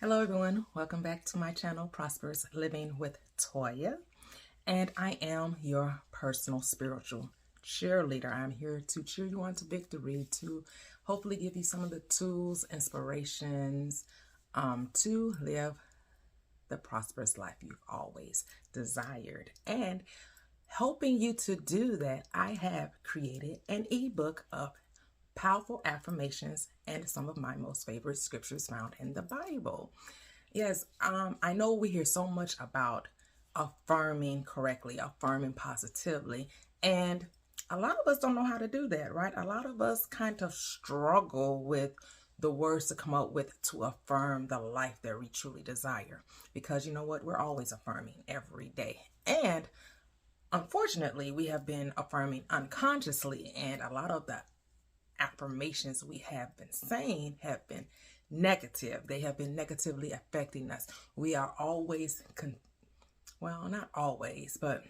Hello everyone, welcome back to my channel, Prosperous Living with Toyia. And I am your personal spiritual cheerleader. I'm here to cheer you on to victory, to hopefully give you some of the tools, inspirations, to live the prosperous life you've always desired. And helping you to do that, I have created an ebook of powerful affirmations and some of my most favorite scriptures found in the Bible. Yes, I know we hear so much about affirming correctly, affirming positively, and a lot of us don't know how to do that, right? A lot of us kind of struggle with the words to come up with to affirm the life that we truly desire. Because you know what? We're always affirming every day. And unfortunately, we have been affirming unconsciously, and a lot of the affirmations we have been saying have been negative. They have been negatively affecting us. We are always, well, not always, but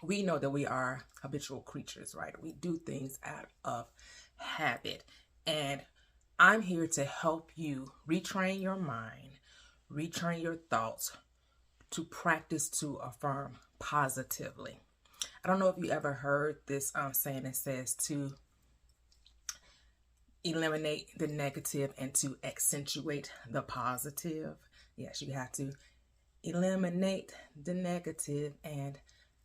we know that we are habitual creatures, right? We do things out of habit. And I'm here to help you retrain your mind, retrain your thoughts to practice to affirm positively. I don't know if you ever heard this saying that says to eliminate the negative and to accentuate the positive. Yes, you have to eliminate the negative and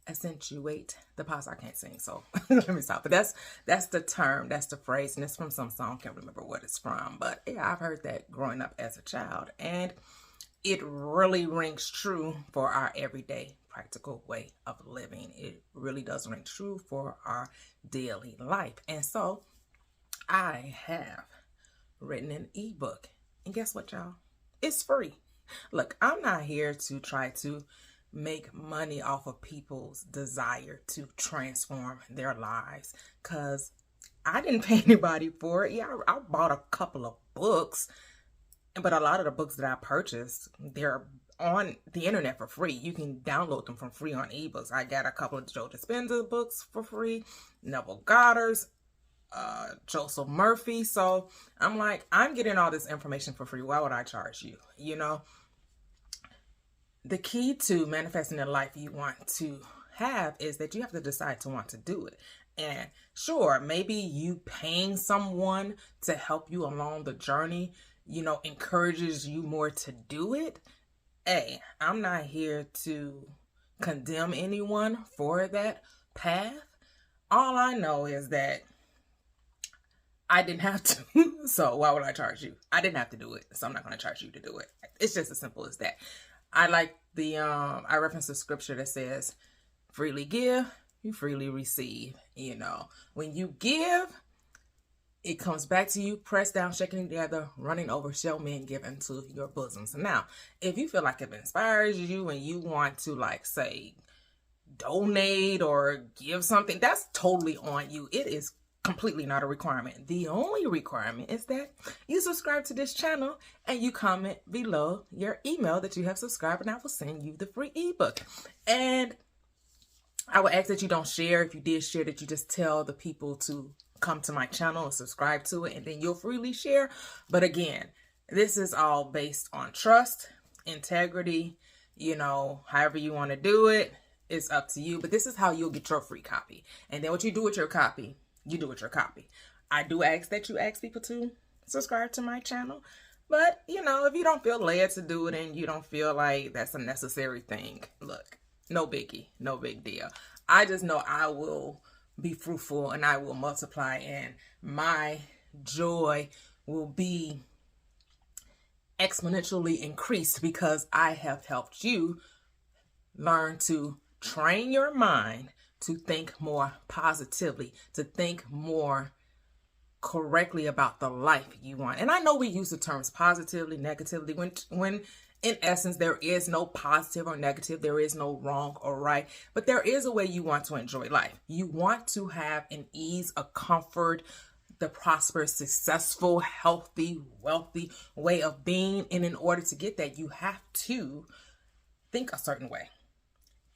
accentuate the positive. I can't sing, so let me stop. But that's the term, that's the phrase, and it's from some song. Can't remember what it's from, but yeah, I've heard that growing up as a child, and it really rings true for our everyday practical way of living. It really does ring true for our daily life. And so I have written an ebook, and guess what, y'all? It's free. Look, I'm not here to try to make money off of people's desire to transform their lives, because I didn't pay anybody for it. Yeah, I bought a couple of books, but a lot of the books that I purchased, they're on the internet for free. You can download them for free on ebooks. I got a couple of Joe Dispenza books for free, Neville Goddard's, Joseph Murphy. So I'm like, I'm getting all this information for free. Why would I charge you? You know, the key to manifesting the life you want to have is that you have to decide to want to do it. And sure, maybe you paying someone to help you along the journey, you know, encourages you more to do it. Hey, I'm not here to condemn anyone for that path. All I know is that I didn't have to, so why would I charge you? I didn't have to do it, so I'm not going to charge you to do it. It's just as simple as that. I like I reference the scripture that says, freely give, you freely receive. You know, when you give, it comes back to you, pressed down, shaking together, running over, shall men give into your bosoms. Now, if you feel like it inspires you and you want to, like, say, donate or give something, that's totally on you. It is completely not a requirement. The only requirement is that you subscribe to this channel and you comment below your email that you have subscribed, and I will send you the free ebook. And I would ask that you don't share. If you did share, that you just tell the people to come to my channel and subscribe to it, and then you'll freely share. But again, this is all based on trust, integrity, you know, however you want to do it, it's up to you. But this is how you'll get your free copy. And then what you do with your copy, you do with your copy. I do ask that you ask people to subscribe to my channel. But, you know, if you don't feel led to do it and you don't feel like that's a necessary thing, look, no biggie, no big deal. I just know I will be fruitful and I will multiply, and my joy will be exponentially increased because I have helped you learn to train your mind to think more positively, to think more correctly about the life you want. And I know we use the terms positively, negatively, when in essence there is no positive or negative, there is no wrong or right, but there is a way you want to enjoy life. You want to have an ease, a comfort, the prosperous, successful, healthy, wealthy way of being. And in order to get that, you have to think a certain way.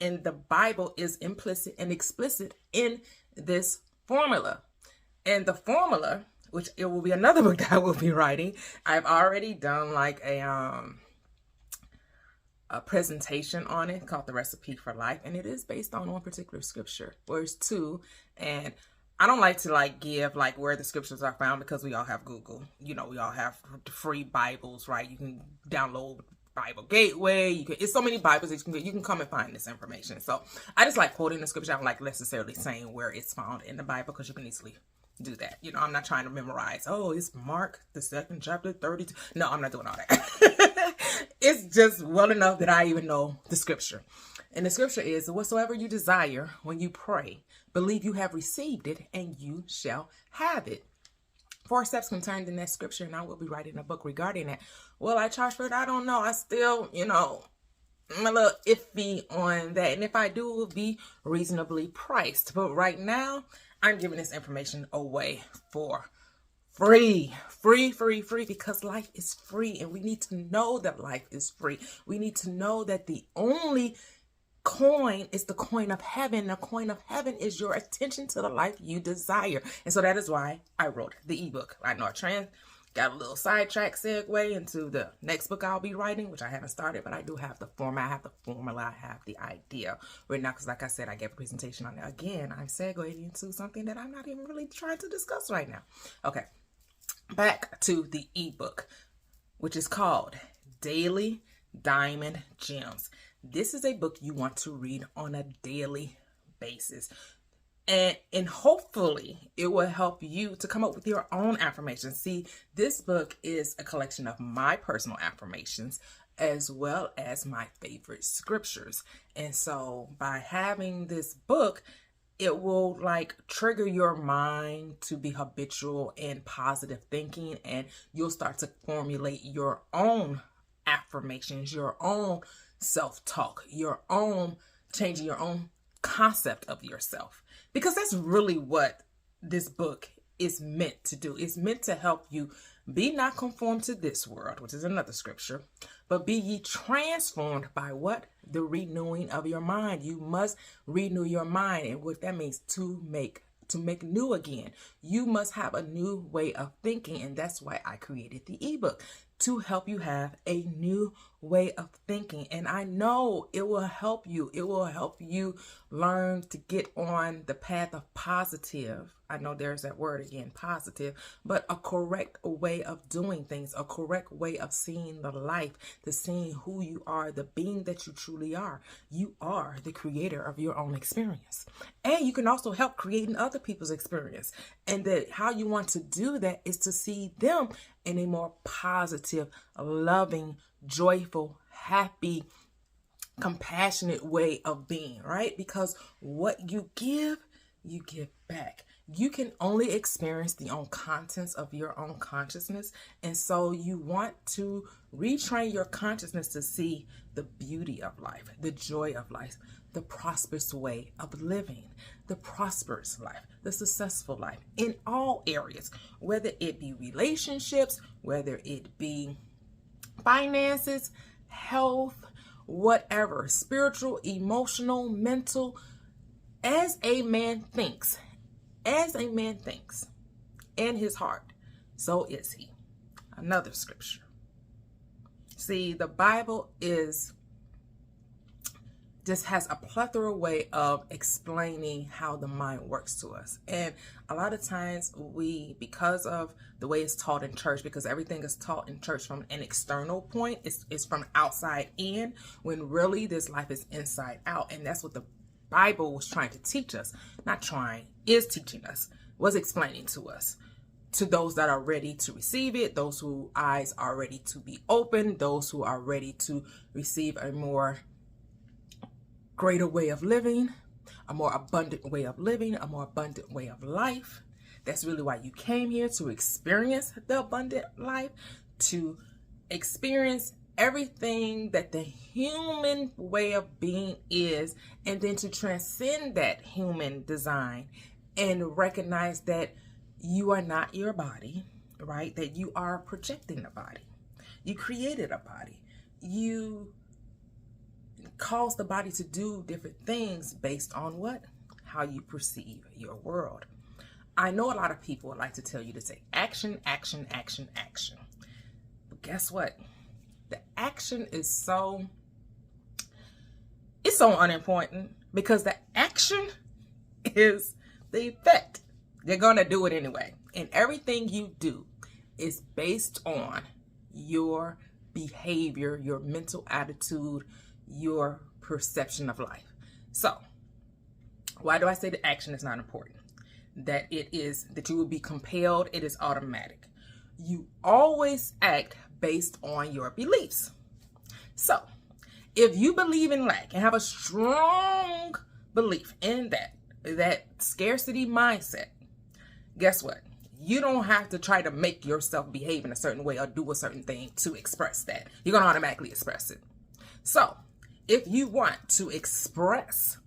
And the Bible is implicit and explicit in this formula. And the formula which it will be another book that I will be writing. I've already done like a presentation on it called The Recipe for Life, and it is based on one particular scripture. Well, it's two, and I don't like to like give like where the scriptures are found because we all have Google. You know, we all have free Bibles, right? You can download Bible Gateway. It's so many Bibles that you can come and find this information. So I just like quoting the scripture. I don't like necessarily saying where it's found in the Bible because you can easily do that. You know, I'm not trying to memorize, oh, it's Mark the 2nd chapter 32. No, I'm not doing all that. It's just well enough that I even know the scripture. And the scripture is, whatsoever you desire when you pray, believe you have received it and you shall have it. 4 steps contained in that scripture, and I will be writing a book regarding that. Will I charge for it? I don't know. I still, I'm a little iffy on that. And if I do, it will be reasonably priced. But right now, I'm giving this information away for free, because life is free, and we need to know that life is free. We need to know that the only coin is the coin of heaven. The coin of heaven is your attention to the life you desire. And so that is why I wrote the ebook. I know I got a little sidetrack segue into the next book I'll be writing, which I haven't started, but I do have the format. I have the formula. I have the idea right now, because like I said, I gave a presentation on it. Again, I'm segueing into something that I'm not even really trying to discuss right now. Okay, back to the ebook, which is called Daily Diamond Gems. This is a book you want to read on a daily basis. And hopefully it will help you to come up with your own affirmations. See, this book is a collection of my personal affirmations as well as my favorite scriptures. And so by having this book, it will like trigger your mind to be habitual and positive thinking, and you'll start to formulate your own affirmations, your own self-talk, your own changing your own concept of yourself. Because that's really what this book is meant to do. It's meant to help you be not conformed to this world, which is another scripture, but be ye transformed by what? The renewing of your mind. You must renew your mind. And what that means, to make new again. You must have a new way of thinking. And that's why I created the ebook, to help you have a new way of thinking. And I know it will help you. It will help you learn to get on the path of positive. I know there's that word again, positive, but a correct way of doing things, a correct way of seeing the life, to seeing who you are, the being that you truly are. You are the creator of your own experience. And you can also help creating other people's experience. And that how you want to do that is to see them in a more positive, loving, joyful, happy, compassionate way of being, right? Because what you give back. You can only experience the own contents of your own consciousness. And so you want to retrain your consciousness to see the beauty of life, the joy of life, the prosperous way of living, the prosperous life, the successful life in all areas, whether it be relationships, whether it be finances, health, whatever, spiritual, emotional, mental. As a man thinks in his heart, so is he. Another scripture. See, the Bible just has a plethora way of explaining how the mind works to us. And a lot of times because of the way it's taught in church, because everything is taught in church from an external point, it's from outside in, when really this life is inside out. And that's what the Bible was trying to teach us. Is teaching us, was explaining to us. To those that are ready to receive it, those whose eyes are ready to be open, those who are ready to receive a more greater way of living, a more abundant way of living, a more abundant way of life. That's really why you came here, to experience the abundant life, to experience everything that the human way of being is, and then to transcend that human design and recognize that you are not your body, right? That you are projecting a body. You created a body. You caused the body to do different things based on what? How you perceive your world. I know a lot of people would like to tell you to take action, action, action, action. But guess what? The action is so unimportant, because the action is the effect. They're going to do it anyway. And everything you do is based on your behavior, your mental attitude, your perception of life. So, why do I say the action is not important? That you will be compelled, it is automatic. You always act based on your beliefs. So, if you believe in lack and have a strong belief in that scarcity mindset, guess what? You don't have to try to make yourself behave in a certain way or do a certain thing to express that. You're going to automatically express it. So, if you want to express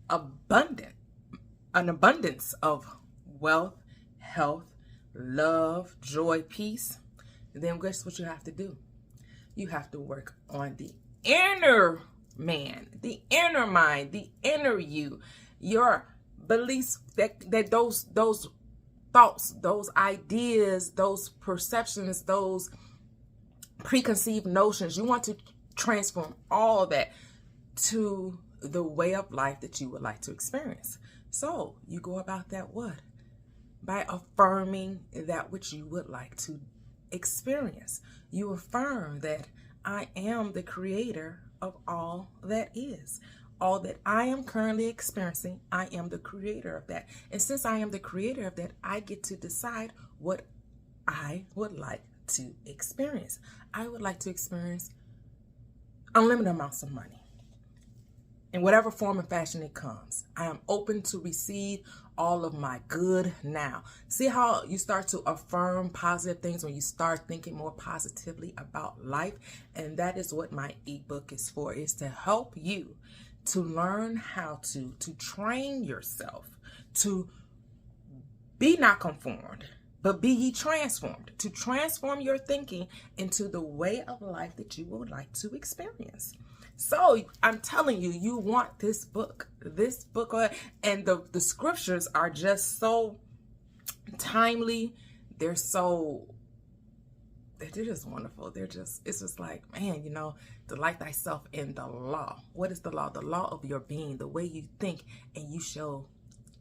an abundance of wealth, health, love, joy, peace, then guess what you have to do? You have to work on the inner man, the inner mind, the inner you, your beliefs, that those thoughts, those ideas, those perceptions, those preconceived notions. You want to transform all that to the way of life that you would like to experience. So you go about that what? By affirming that which you would like to experience. You affirm that I am the creator of all that is. All that I am currently experiencing, I am the creator of that. And since I am the creator of that, I get to decide what I would like to experience. I would like to experience unlimited amounts of money in whatever form and fashion it comes. I am open to receive all of my good now. See how you start to affirm positive things when you start thinking more positively about life? And that is what my ebook is for, is to help you to learn how to train yourself to be not conformed, but be ye transformed, to transform your thinking into the way of life that you would like to experience. So I'm telling you, you want this book, and the scriptures are just so timely. They're just wonderful. It's just like, man, delight thyself in the law. What is the law? The law of your being, the way you think, and you shall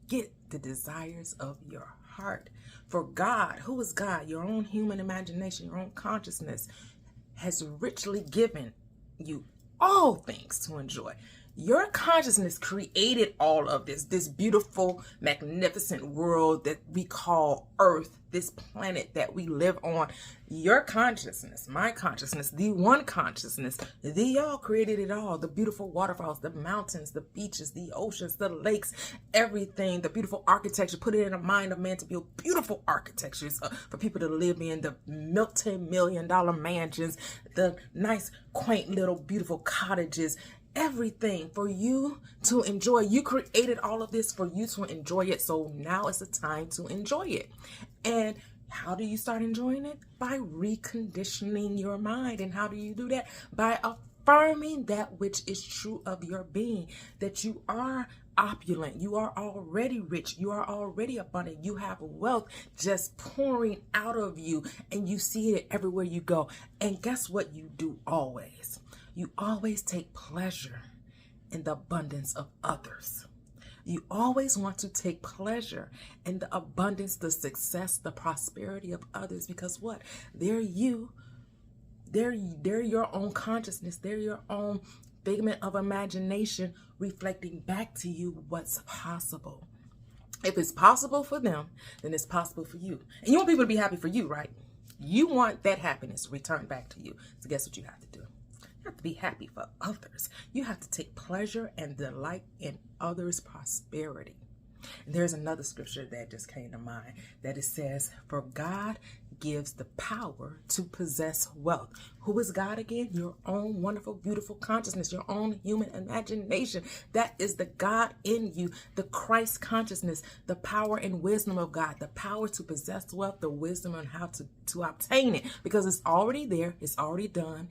get the desires of your heart. For God, who is God? Your own human imagination, your own consciousness has richly given you all things to enjoy. Your consciousness created all of this beautiful, magnificent world that we call Earth, this planet that we live on. Your consciousness, my consciousness, the one consciousness, y'all created it all. The beautiful waterfalls, the mountains, the beaches, the oceans, the lakes, everything, the beautiful architecture. Put it in the mind of man to build beautiful architectures for people to live in, the multi-million-dollar mansions, the nice, quaint little beautiful cottages. Everything for you to enjoy. You created all of this for you to enjoy it. So now it's the time to enjoy it. And how do you start enjoying it? By reconditioning your mind. And how do you do that? By affirming that which is true of your being, that you are opulent, you are already rich, you are already abundant, you have wealth just pouring out of you, and you see it everywhere you go. And guess what you do always? You always take pleasure in the abundance of others. You always want to take pleasure in the abundance, the success, the prosperity of others, because what? They're you. They're your own consciousness. They're your own figment of imagination reflecting back to you what's possible. If it's possible for them, then it's possible for you. And you want people to be happy for you, right? You want that happiness returned back to you. So guess what you have to do? You have to be happy for others. You have to take pleasure and delight in others' prosperity. And there's another scripture that just came to mind that it says, for God gives the power to possess wealth. Who is God again? Your own wonderful, beautiful consciousness, your own human imagination. That is the God in you, the Christ consciousness, the power and wisdom of God, the power to possess wealth, the wisdom on how to obtain it, because it's already there. It's already done.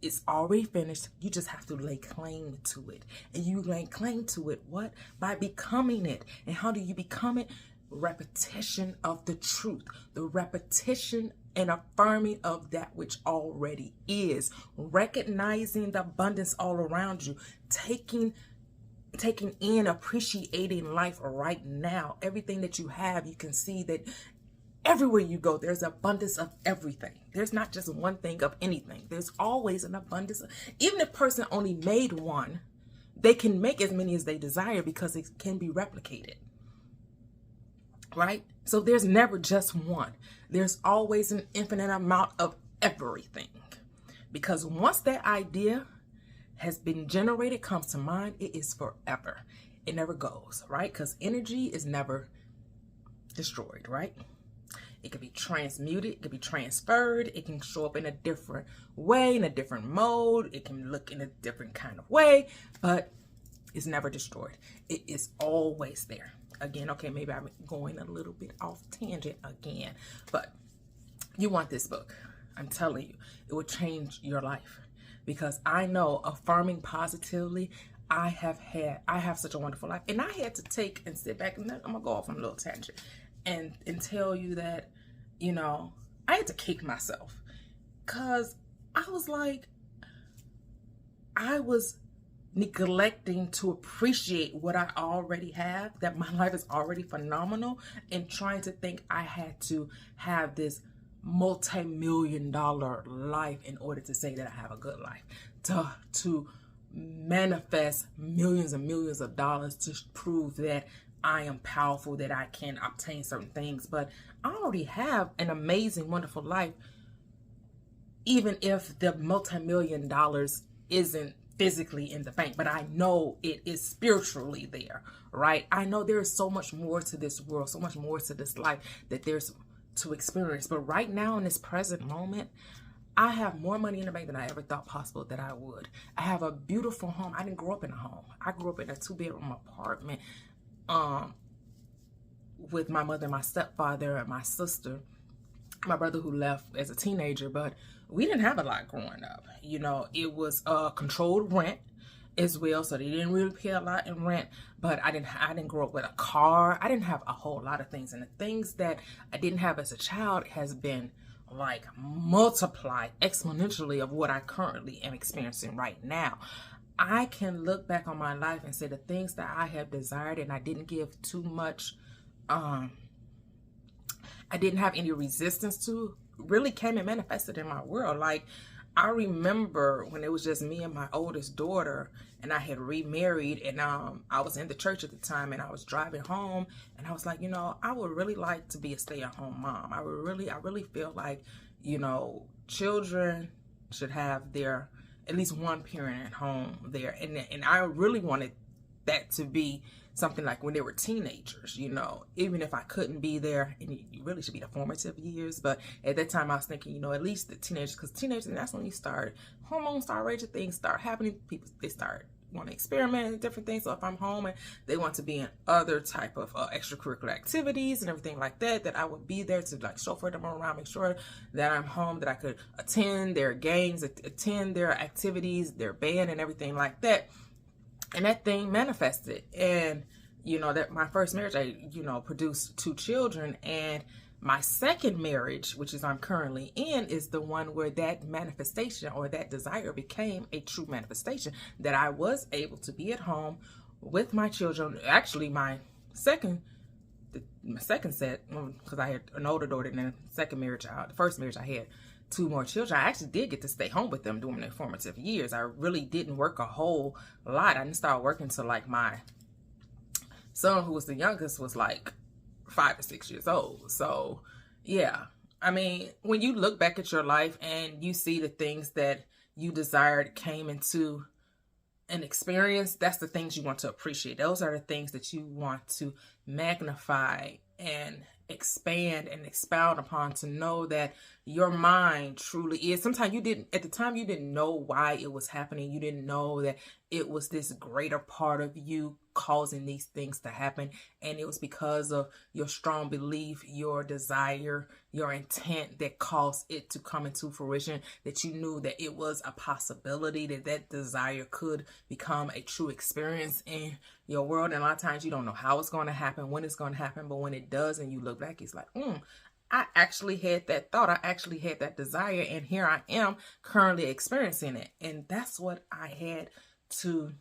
It's already finished. You just have to lay claim to it. And you lay claim to it, what? By becoming it. And how do you become it? repetition of the truth, the repetition and affirming of that which already is, recognizing the abundance all around you, taking in, appreciating life right now. Everything that you have, you can see that everywhere you go, there's abundance of everything. There's not just one thing of anything. There's always an abundance. Even if a person only made one, they can make as many as they desire because it can be replicated. Right? So there's never just one. There's always an infinite amount of everything. Because once that idea has been generated, comes to mind, it is forever. It never goes, right? Because energy is never destroyed, right? It can be transmuted, it can be transferred, it can show up in a different way, in a different mode, it can look in a different kind of way, but it's never destroyed. It is always there. Again, okay, maybe I'm going a little bit off tangent again, but you want this book. I'm telling you, it will change your life, because I know affirming positively, I have such a wonderful life. And I had to take and sit back, and I'm gonna go off on a little tangent and tell you that, you know, I had to kick myself, because I was like, I was neglecting to appreciate what I already have, that my life is already phenomenal, and trying to think I had to have this multi-million-dollar life in order to say that I have a good life, to manifest millions and millions of dollars to prove that I am powerful, that I can obtain certain things. But I already have an amazing, wonderful life, even if the multi-million dollars isn't physically in the bank, but I know it is spiritually there, right? I know there is so much more to this world, so much more to this life that there's to experience. But right now, in this present moment, I have more money in the bank than I ever thought possible that I would. I have a beautiful home. I didn't grow up in a home. I grew up in a 2-bedroom apartment with my mother, my stepfather, and my sister, my brother who left as a teenager. But we didn't have a lot growing up. You know, it was controlled rent as well, so they didn't really pay a lot in rent. But I didn't grow up with a car. I didn't have a whole lot of things, and the things that I didn't have as a child has been like multiplied exponentially of what I currently am experiencing right now. I can look back on my life and say the things that I have desired and I didn't give too much, I didn't have any resistance to, really came and manifested in my world. Like, I remember when it was just me and my oldest daughter, and I had remarried, and I was in the church at the time, and I was driving home, and I was like, you know, I would really like to be a stay-at-home mom. I really feel like, you know, children should have their at least one parent at home there, and I really wanted that to be something like when they were teenagers, you know, even if I couldn't be there, and you really should be the formative years. But at that time I was thinking, you know, at least the teenagers, because teenagers, that's when you start, hormones start raging, things start happening, people, they start want to experiment and different things. So if I'm home and they want to be in other type of extracurricular activities and everything like that, that I would be there to like chauffeur them around, make sure that I'm home, that I could attend their games, attend their activities, their band and everything like that. And that thing manifested. And, you know, that my first marriage, I, you know, produced 2 children. And my second marriage, which is I'm currently in, is the one where that manifestation or that desire became a true manifestation, that I was able to be at home with my children. Actually, my second set, because I had an older daughter, and then the second marriage, the first marriage I had 2 more children. I actually did get to stay home with them during their formative years. I really didn't work a whole lot. I didn't start working until like my son, who was the youngest, was like 5 or 6 years old. So yeah, I mean, when you look back at your life and you see the things that you desired came into an experience, that's the things you want to appreciate. Those are the things that you want to magnify and expand and expound upon, to know that your mind truly is. Sometimes at the time, you didn't know why it was happening. You didn't know that it was this greater part of you causing these things to happen. And it was because of your strong belief, your desire, your intent that caused it to come into fruition, that you knew that it was a possibility, that desire could become a true experience in your world. And a lot of times you don't know how it's going to happen, when it's going to happen, but when it does and you look back, it's like, I actually had that thought. I actually had that desire. And here I am currently experiencing it. And that's what I had to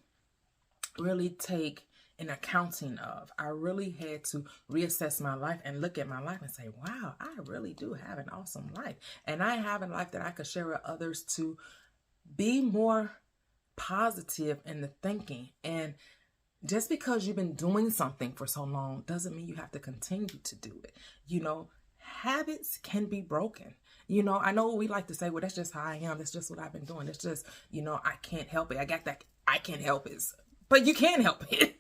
really take an accounting of. I really had to reassess my life and look at my life and say, wow, I really do have an awesome life. And I have a life that I could share with others to be more positive in the thinking. And just because you've been doing something for so long doesn't mean you have to continue to do it. Habits can be broken. I know we like to say, well, that's just how I am. That's just what I've been doing. It's just, I can't help it. I got that. I can't help it. But you can help it.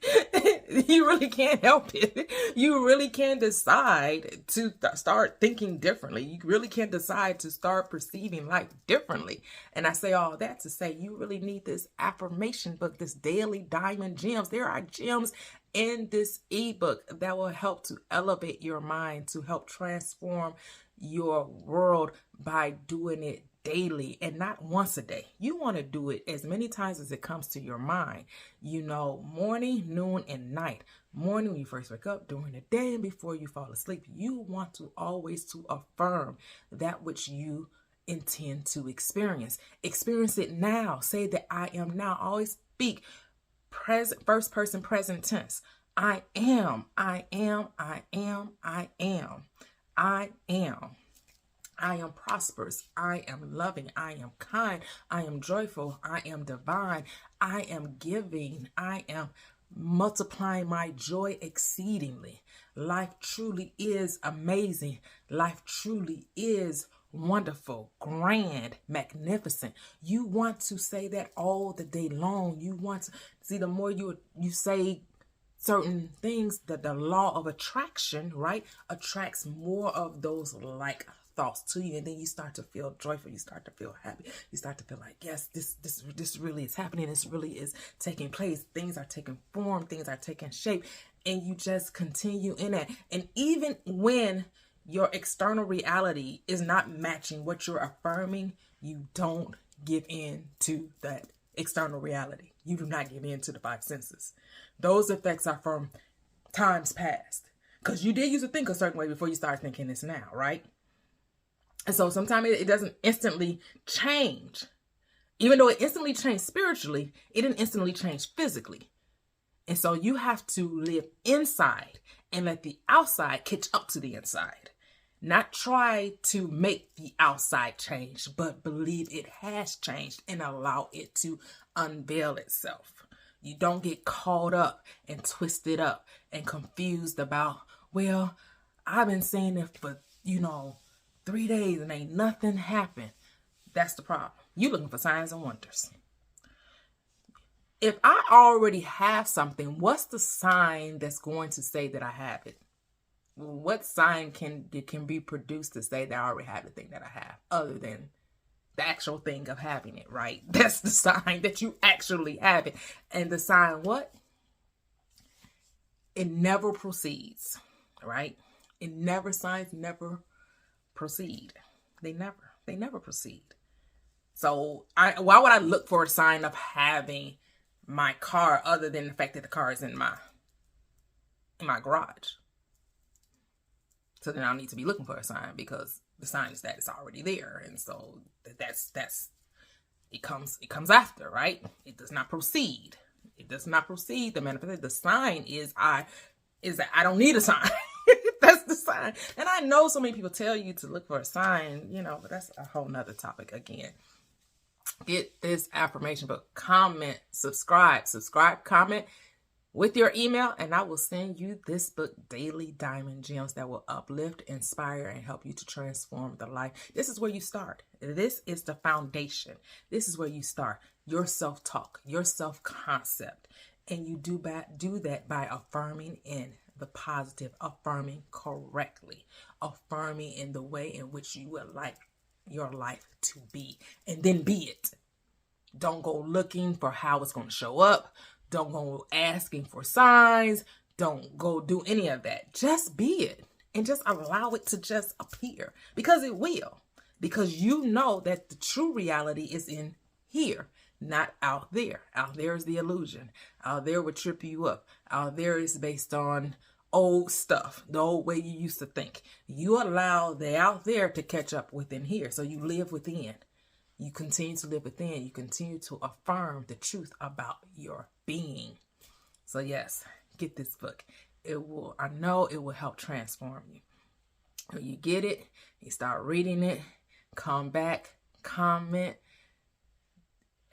You really can't help it. You really can decide to start thinking differently. You really can decide to start perceiving life differently. And I say all that to say you really need this affirmation book, this daily diamond gems. There are gems in this ebook that will help to elevate your mind, to help transform your world by doing it daily and not once a day. You want to do it as many times as it comes to your mind. Morning, noon, and night. Morning when you first wake up, during the day, and before you fall asleep. You want to always to affirm that which you intend to experience. Experience it now. Say that I am now. Always speak present, first person present tense. I am, I am, I am, I am, I am. I am prosperous. I am loving. I am kind. I am joyful. I am divine. I am giving. I am multiplying my joy exceedingly. Life truly is amazing. Life truly is wonderful, grand, magnificent. You want to say that all the day long. You want to see, the more you say certain things, that the law of attraction, right, attracts more of those like thoughts to you, and then you start to feel joyful. You start to feel happy. You start to feel like, yes, this really is happening. This really is taking place. Things are taking form. Things are taking shape, and you just continue in it. And even when your external reality is not matching what you're affirming, you don't give in to that external reality. You do not give in to the five senses. Those effects are from times past, because you did used to think a certain way before you start thinking this now, right? And so sometimes it doesn't instantly change. Even though it instantly changed spiritually, it didn't instantly change physically. And so you have to live inside and let the outside catch up to the inside. Not try to make the outside change, but believe it has changed and allow it to unveil itself. You don't get caught up and twisted up and confused about, well, I've been saying it for, 3 days and ain't nothing happened. That's the problem. You're looking for signs and wonders. If I already have something, what's the sign that's going to say that I have it? What sign can be produced to say that I already have the thing that I have, other than the actual thing of having it, right? That's the sign that you actually have it. And the sign, what? It never proceeds, right? Signs never proceed. They never proceed. So why would I look for a sign of having my car other than the fact that the car is in my garage? So then I'll need to be looking for a sign, because the sign is that it's already there. And so that's it comes after, right? It does not proceed. It does not proceed. The manifestation. The sign is that I don't need a sign. That's the sign. And I know so many people tell you to look for a sign, but that's a whole nother topic again. Get this affirmation book. Comment, subscribe, comment with your email, and I will send you this book, Daily Diamond Gems, that will uplift, inspire, and help you to transform the life. This is where you start. This is the foundation. This is where you start. Your self-talk, your self-concept. And you do that by affirming in the positive, affirming correctly, affirming in the way in which you would like your life to be, and then be it. Don't go looking for how it's going to show up. Don't go asking for signs. Don't go do any of that. Just be it and just allow it to just appear, because it will. Because you know that the true reality is in here, not out there. Out there is the illusion. Out there would trip you up. Out there is based on old stuff, the old way you used to think. You allow the out there to catch up within here. So you live within. You continue to live within. You continue to affirm the truth about your being. So yes, get this book. I know it will help transform you. When you get it, you start reading it, come back, comment,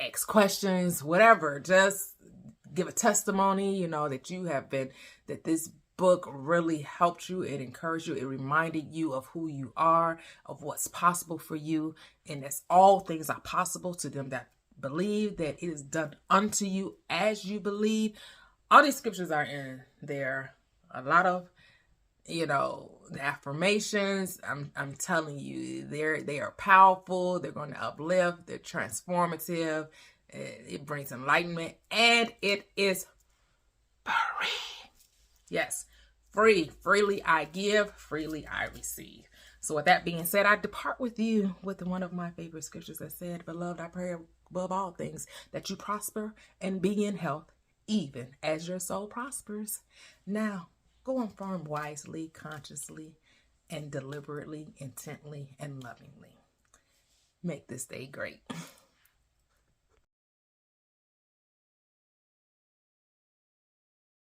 ask questions, whatever. Just give a testimony, that this book really helped you. It encouraged you. It reminded you of who you are, of what's possible for you. And that's all things are possible to them that believe, that it is done unto you as you believe. All these scriptures are in there. A lot of, the affirmations, I'm telling you, they are powerful. They're going to uplift. They're transformative. It brings enlightenment, and it is free. Yes, free. Freely I give, freely I receive. So with that being said, I depart with you with one of my favorite scriptures that said, "Beloved, I pray above all things that you prosper and be in health, even as your soul prospers." Now, go and affirm wisely, consciously, and deliberately, intently, and lovingly. Make this day great.